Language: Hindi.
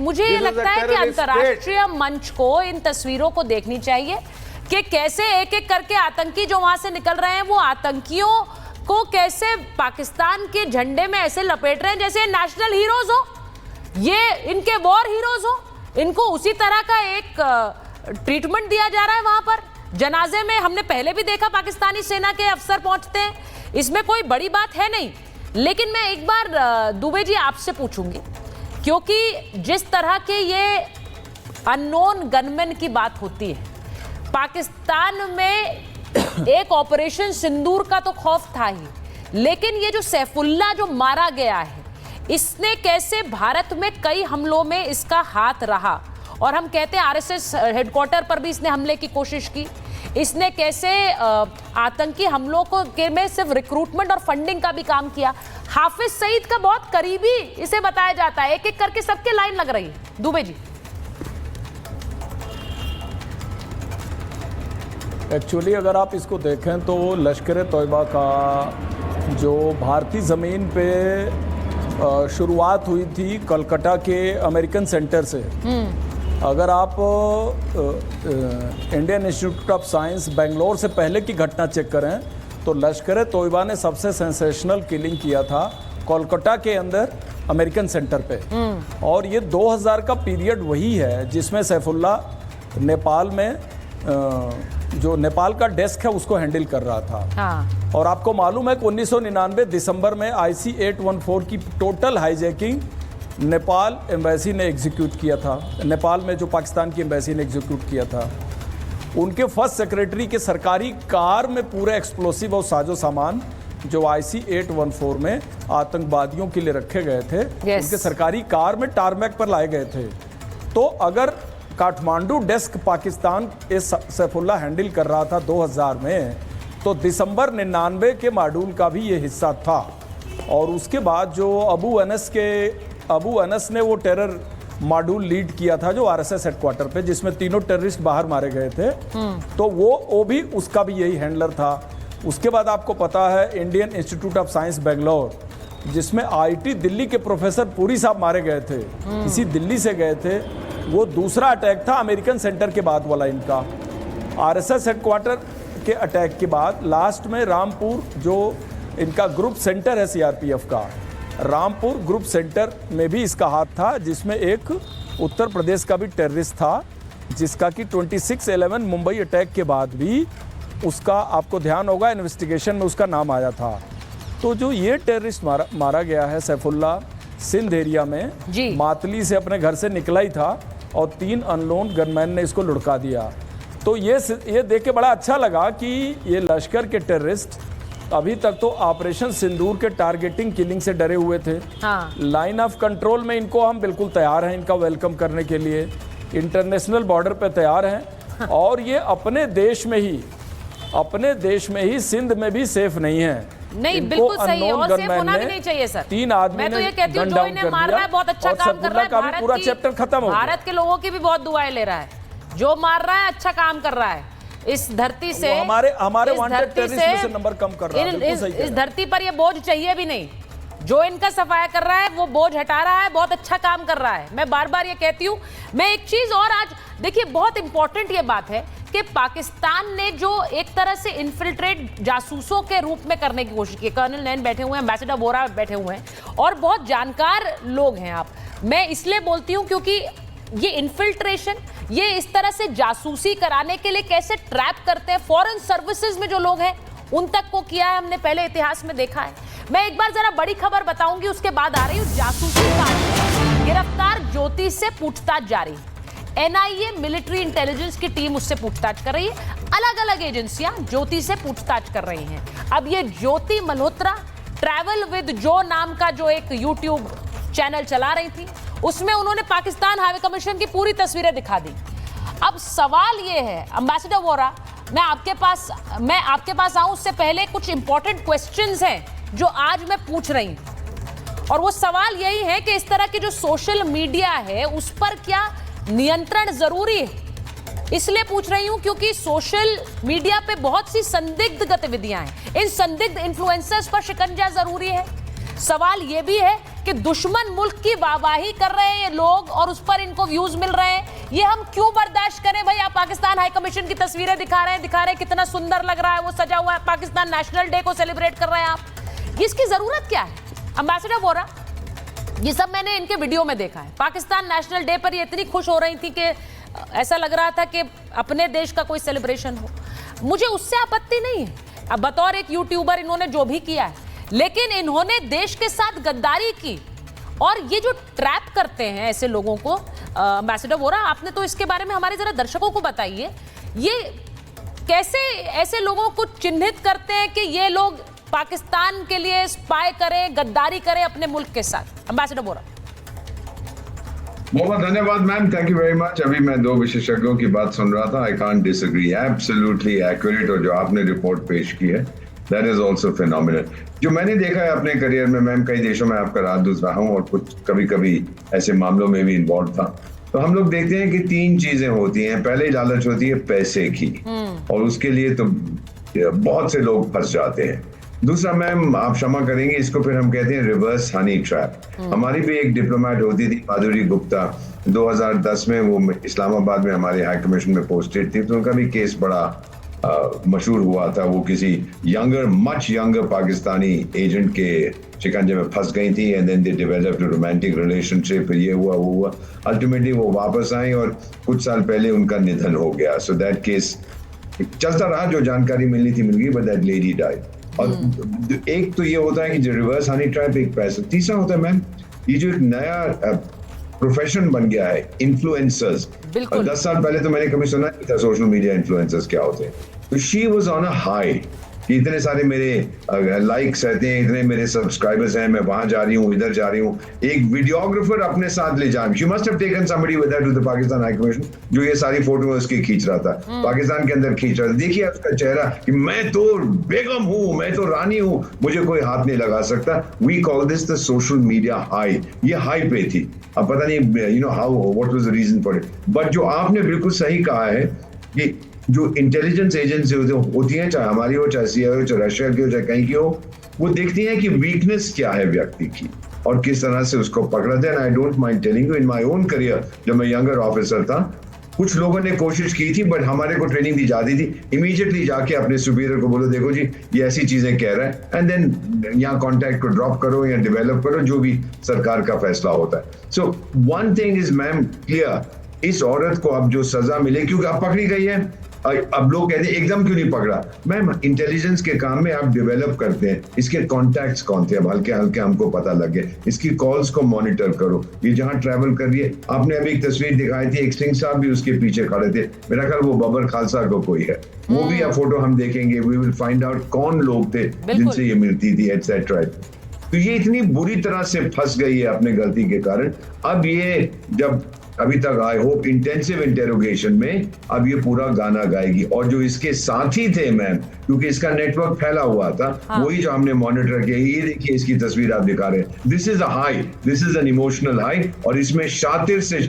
मुझे ये लगता है कि अंतर्राष्ट्रीय मंच को इन तस्वीरों को देखनी चाहिए कि कैसे एक एक करके आतंकी जो वहां से निकल रहे हैं वो आतंकियों को कैसे पाकिस्तान के झंडे में ऐसे लपेट रहे हैं जैसे नेशनल हीरोज हो, ये इनके वॉर हीरोज हो। इनको उसी तरह का एक ट्रीटमेंट दिया जा रहा है वहां पर। जनाजे में हमने पहले भी देखा पाकिस्तानी सेना के अफसर पहुंचते हैं, इसमें कोई बड़ी बात है नहीं। लेकिन मैं एक बार दुबे जी आपसे पूछूंगी, क्योंकि जिस तरह के ये अननोन गनमैन की बात होती है, पाकिस्तान में एक ऑपरेशन सिंदूर का तो खौफ था ही, लेकिन ये जो सैफुल्ला जो मारा गया है, इसने कैसे भारत में कई हमलों में इसका हाथ रहा। और हम कहते हैं आरएसएस हेडक्वार्टर पर भी इसने हमले की कोशिश की। इसने कैसे आतंकी हमलों को के में सिर्फ रिक्रूटमेंट और फंडिंग का भी काम किया। हाफिज सईद का बहुत करीबी इसे बताया जाता है, एक एक करके सबके लाइन लग रही है। दुबे जी, एक्चुअली अगर आप इसको देखें तो लश्कर तोयबा का जो भारतीय ज़मीन पे शुरुआत हुई थी कलकत्ता के अमेरिकन सेंटर से, अगर आप Indian institute of science Bangalore से पहले की घटना चेक करें तो लश्कर तोयबा ने सबसे सेंसेशनल किलिंग किया था कोलकाता के अंदर अमेरिकन सेंटर पे। और ये 2000 का पीरियड वही है जिसमें सैफुल्ला नेपाल में जो नेपाल का डेस्क है उसको हैंडल कर रहा था। हाँ। और आपको मालूम है कि 1999 दिसंबर में IC-814 की टोटल हाईजैकिंग नेपाल एम्बेसी ने एग्जीक्यूट किया था। नेपाल में जो पाकिस्तान की एम्बेसी ने एग्जीक्यूट किया था, उनके फर्स्ट सेक्रेटरी के सरकारी कार में पूरे एक्सप्लोसिव और साजो सामान जो IC-814 में आतंकवादियों के लिए रखे गए थे, उनके सरकारी कार में टारमैक पर लाए गए थे। तो अगर काठमांडू डेस्क पाकिस्तान इस सैफुल्ला हैंडल कर रहा था 2000 में, तो दिसंबर 99 के मॉड्यूल का भी ये हिस्सा था। और उसके बाद जो अबू अनस ने वो टेरर मॉड्यूल लीड किया था जो आरएसएस हेडक्वार्टर पे, जिसमें तीनों टेररिस्ट बाहर मारे गए थे, तो वो भी उसका भी यही हैंडलर था। उसके बाद आपको पता है Indian institute of science Bangalore, जिसमें IIT दिल्ली के प्रोफेसर पुरी साहब मारे गए थे, इसी दिल्ली से गए थे। वो दूसरा अटैक था अमेरिकन सेंटर के बाद वाला इनका। आरएसएस हेडक्वार्टर के अटैक के बाद लास्ट में रामपुर जो इनका ग्रुप सेंटर है CRPF का, रामपुर ग्रुप सेंटर में भी इसका हाथ था, जिसमें एक उत्तर प्रदेश का भी टेररिस्ट था, जिसका कि 26/11 मुंबई अटैक के बाद भी उसका आपको ध्यान होगा इन्वेस्टिगेशन में उसका नाम आया था। तो जो ये टेररिस्ट मारा गया है सैफुल्ला, सिंध एरिया में मातली से अपने घर से निकला ही था और 3 अननोन गनमैन ने इसको लुढ़का दिया। तो ये देख के बड़ा अच्छा लगा कि ये लश्कर के टेररिस्ट अभी तक तो ऑपरेशन सिंदूर के टारगेटिंग किलिंग से डरे हुए थे। हाँ। लाइन ऑफ कंट्रोल में इनको हम बिल्कुल तैयार हैं इनका वेलकम करने के लिए, इंटरनेशनल बॉर्डर पे तैयार हैं। हाँ। और ये अपने देश में ही सिंध में भी सेफ नहीं है। नहीं, बिल्कुल सही है, और सेफ होना भी नहीं चाहिए सर। 3 आदमी मैं तो ये कहती हूँ जो इन्हें मार रहा है बहुत अच्छा काम कर रहा है, पूरा चैप्टर खत्म हो गया। भारत के लोगों की भी बहुत दुआएं ले रहा है, जो मार रहा है अच्छा काम कर रहा है इस धरती से, हमारे वांटेड टेररिस्ट में से नंबर कम कर रहा है। इस धरती पर ये बोझ चाहिए भी नहीं, जो इनका सफाया कर रहा है वो बोझ हटा रहा है, बहुत अच्छा काम कर रहा है। मैं बार बार ये कहती हूँ। मैं एक चीज और आज देखिए, बहुत इंपॉर्टेंट ये बात है कि पाकिस्तान ने जो एक तरह से इन्फिल्ट्रेट जासूसों के रूप में करने की कोशिश की, कर्नल नैन बैठे हुए हैं, एम्बेसडर वोरा बैठे हुए हैं और बहुत जानकार लोग हैं आप। मैं इसलिए बोलती हूँ क्योंकि ये इन्फिल्ट्रेशन, ये इस तरह से जासूसी कराने के लिए कैसे ट्रैप करते हैं, फॉरेन सर्विसेज में जो लोग हैं उन तक को किया है, हमने पहले इतिहास में देखा है। मैं एक बार जरा बड़ी खबर बताऊंगी, उसके बाद आ रही हूँ। जासूसी कांड, गिरफ्तार ज्योति से पूछताछ जारी। NIA मिलिट्री इंटेलिजेंस की टीम उससे पूछताछ कर रही है, अलग अलग एजेंसियां ज्योति से पूछताछ कर रही हैं। अब ये ज्योति मल्होत्रा ट्रैवल विद जो नाम का जो एक YouTube चैनल चला रही थी, उसमें उन्होंने पाकिस्तान हाईवे कमीशन की पूरी तस्वीरें दिखा दी। अब सवाल ये है, एम्बेसडर वोरा, मैं आपके पास आऊं उससे पहले कुछ इंपॉर्टेंट क्वेश्चंस हैं जो आज मैं पूछ रही हूं, और वो सवाल यही है कि इस तरह की जो सोशल मीडिया है उस पर क्या नियंत्रण जरूरी है। इसलिए पूछ रही हूं क्योंकि सोशल मीडिया पे बहुत सी संदिग्ध गतिविधियां हैं, इन संदिग्ध इन्फ्लुएंसर्स पर शिकंजा जरूरी है। सवाल ये भी है कि दुश्मन मुल्क की वाहवाही कर रहे हैं ये लोग और उस पर इनको व्यूज मिल रहे हैं, ये हम क्यों बर्दाश्त करें? भाई आप पाकिस्तान हाई कमीशन की तस्वीरें दिखा रहे हैं कितना सुंदर लग रहा है, वो सजा हुआ है, पाकिस्तान नेशनल डे को सेलिब्रेट कर रहे हैं आप, इसकी जरूरत क्या है? एम्बेसडर वोरा, ये सब मैंने इनके वीडियो में देखा है। पाकिस्तान नेशनल डे पर ये इतनी खुश हो रही थी कि ऐसा लग रहा था कि अपने देश का कोई सेलिब्रेशन हो। मुझे उससे आपत्ति नहीं है, अब बतौर एक यूट्यूबर इन्होंने जो भी किया है, लेकिन इन्होंने देश के साथ गद्दारी की और ये जो ट्रैप करते हैं ऐसे लोगों को, एम्बेसडर वोरा आपने तो इसके बारे में हमारे जरा दर्शकों को बताइए, ये कैसे ऐसे लोगों को चिन्हित करते हैं कि ये लोग पाकिस्तान के लिए स्पाई करें, गद्दारी करें अपने मुल्क के साथ? एम्बेसडर वोरा। बहुत धन्यवाद ma'am, thank you very much. अभी मैं दो विशेषज्ञों की बात सुन रहा था, I can't disagree, absolutely accurate, और जो आपने रिपोर्ट पेश की है दैट इज आल्सो फिनोमिनल। जो मैंने देखा है अपने करियर में मैम, कई देशों में आपका रात दूसरा हूँ और कुछ कभी कभी ऐसे मामलों में भी इन्वॉल्व था, तो हम लोग देखते हैं कि तीन चीजें होती हैं। पहले लालच होती है पैसे की, और उसके लिए तो बहुत से लोग फंस जाते हैं। दूसरा मैम, आप क्षमा करेंगे, इसको फिर हम कहते हैं रिवर्स हनी ट्रैप। हमारी भी एक डिप्लोमेट होती थी माधुरी गुप्ता, 2010 में वो इस्लामाबाद में हमारे हाई कमीशन में पोस्टेड थी, तो उनका भी केस बड़ा मशहूर हुआ था। वो किसी मच यंगर पाकिस्तानी एजेंट के शिकंजे में फंस गई थी, and then they developed a romantic relationship, ये हुआ वो हुआ, अल्टीमेटली वो वापस आई और कुछ साल पहले उनका निधन हो गया। सो दैट केस चलता रहा, जो जानकारी मिलनी थी मिल गई, बट दैट लेडी डाइड। और एक तो ये होता है कि जो रिवर्स हनी ट्रैप, एक पैसा। तीसरा होता है मैम, ये जो एक नया प्रोफेशन बन गया है, इन्फ्लुएंसर्स। 10 साल पहले तो मैंने कभी सुना नहीं था सोशल मीडिया इन्फ्लुएंसर्स क्या होते हैं। तो she was on a high कि इतने सारे मेरे लाइक्स रहते हैं, इतने मेरे सब्सक्राइबर्स हैं, मैं वहां जा रही हूँ, इधर जा रही हूँ। एक वीडियोग्राफर अपने साथ ले जाए, she must have taken somebody with her to the Pakistan high commission, जो ये सारी फोटो उसकी खींच रहा था, पाकिस्तान के अंदर खींच रहा था। देखिए उसका चेहरा कि मैं तो बेगम हूँ, मैं तो रानी हूँ, मुझे कोई हाथ नहीं लगा सकता। We call this the social media high. ये हाई पे थी, अब पता नहीं you know how, what was the reason for it. But जो आपने बिल्कुल सही कहा है कि जो इंटेलिजेंस एजेंसी होती हैं, चाहे हमारी हो, चाहे CIA हो, चाहे रशिया की हो, चाहे कहीं की हो, वो देखती हैं कि वीकनेस क्या है व्यक्ति की और किस तरह से उसको पकड़ते हैं। I don't mind telling you, in my own career जब मैं यंगर ऑफिसर था, कुछ लोगों ने कोशिश की थी, बट हमारे को ट्रेनिंग दी जाती थी, इमीडिएटली जाके अपने सुपीरियर को बोलो, देखो जी ये ऐसी चीजें कह रहा है, एंड देन यहाँ कॉन्टैक्ट को ड्रॉप करो या डेवलप करो, जो भी सरकार का फैसला होता है। So one thing is ma'am clear, इस औरत को अब जो सजा मिले, क्योंकि अब पकड़ी गई है, अब लोग कहते हैं एकदम क्यों नहीं पकड़ा। मैम, इंटेलिजेंस के काम में आप डेवलप करते हैं, इसके कॉन्टैक्ट्स कौन थे, अब हल्के हल्के हमको पता लगे, इसकी कॉल्स को मॉनिटर करो, ये जहां ट्रैवल कर रही है। आपने अभी एक तस्वीर दिखाई थी, एक सिंह साहब भी उसके पीछे खड़े थे, मेरा ख्याल वो बबर खालसा को कोई है, वो भी आप फोटो हम देखेंगे, वी विल फाइंड आउट कौन लोग थे जिनसे ये मिलती थी, एटसेट्रा। तो ये इतनी बुरी तरह से फंस गई है अपने गलती के कारण। अब ये जब अभी तक आई होप इंटेंसिव इंटेरोगेशन में अब ये पूरा गाना गाएगी, और जो इसके साथी थे मैम, क्योंकि इसका नेटवर्क फैला हुआ था, वही जो हमने मॉनिटर किया, ये देखिए इसकी तस्वीर आप दिखा रहे हैं, this is a high, this is an emotional high, और इसमें शातिर से